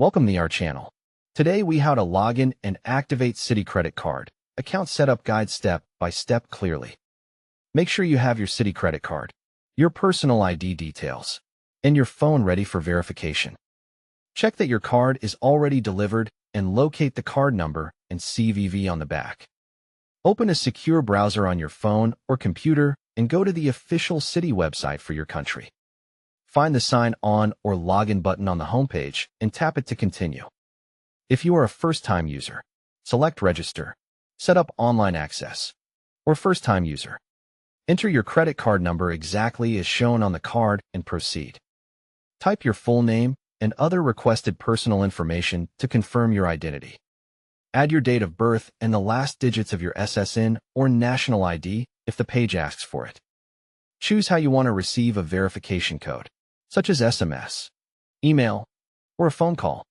Welcome to our channel. Today we how to log in and activate Citi Credit Card. Account setup guide step by step clearly. Make sure you have your Citi Credit Card, your personal ID details, and your phone ready for verification. Check that your card is already delivered and locate the card number and CVV on the back. Open a secure browser on your phone or computer and go to the official Citi website for your country. Find the Sign On or Login button on the homepage and tap it to continue. If you are a first-time user, select Register, Set up online access, or first-time user. Enter your credit card number exactly as shown on the card and proceed. Type your full name and other requested personal information to confirm your identity. Add your date of birth and the last digits of your SSN or national ID if the page asks for it. Choose how you want to receive a verification code, such as SMS, email, or a phone call.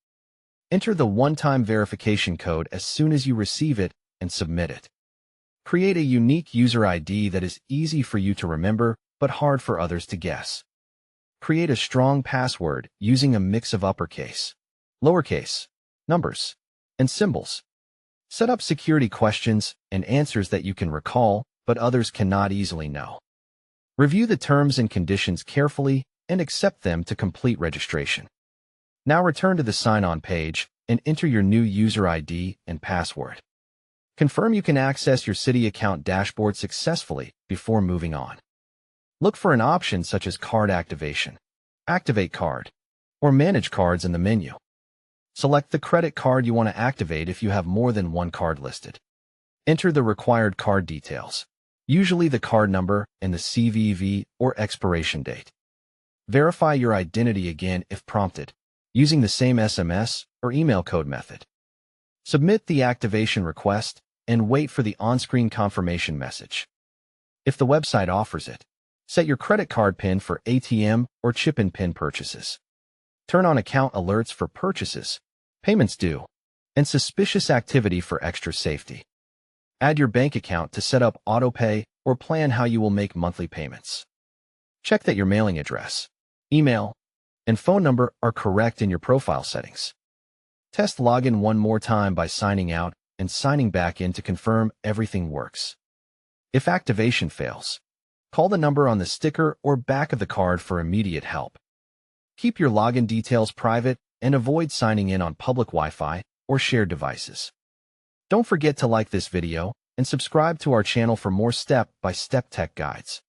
Enter the one-time verification code as soon as you receive it and submit it. Create a unique user ID that is easy for you to remember but hard for others to guess. Create a strong password using a mix of uppercase, lowercase, numbers, and symbols. Set up security questions and answers that you can recall but others cannot easily know. Review the terms and conditions carefully and accept them to complete registration. Now return to the sign-on page and enter your new user ID and password. Confirm you can access your Citi account dashboard successfully before moving on. Look for an option such as Card Activation, Activate Card, or Manage Cards in the menu. Select the credit card you want to activate if you have more than one card listed. Enter the required card details, usually the card number and the CVV or expiration date. Verify your identity again if prompted, using the same SMS or email code method. Submit the activation request and wait for the on-screen confirmation message. If the website offers it, set your credit card PIN for ATM or chip-in-PIN purchases. Turn on account alerts for purchases, payments due, and suspicious activity for extra safety. Add your bank account to set up autopay or plan how you will make monthly payments. Check that your mailing address, email, and phone number are correct in your profile settings. Test login one more time by signing out and signing back in to confirm everything works. If activation fails, call the number on the sticker or back of the card for immediate help. Keep your login details private and avoid signing in on public Wi-Fi or shared devices. Don't forget to like this video and subscribe to our channel for more step-by-step tech guides.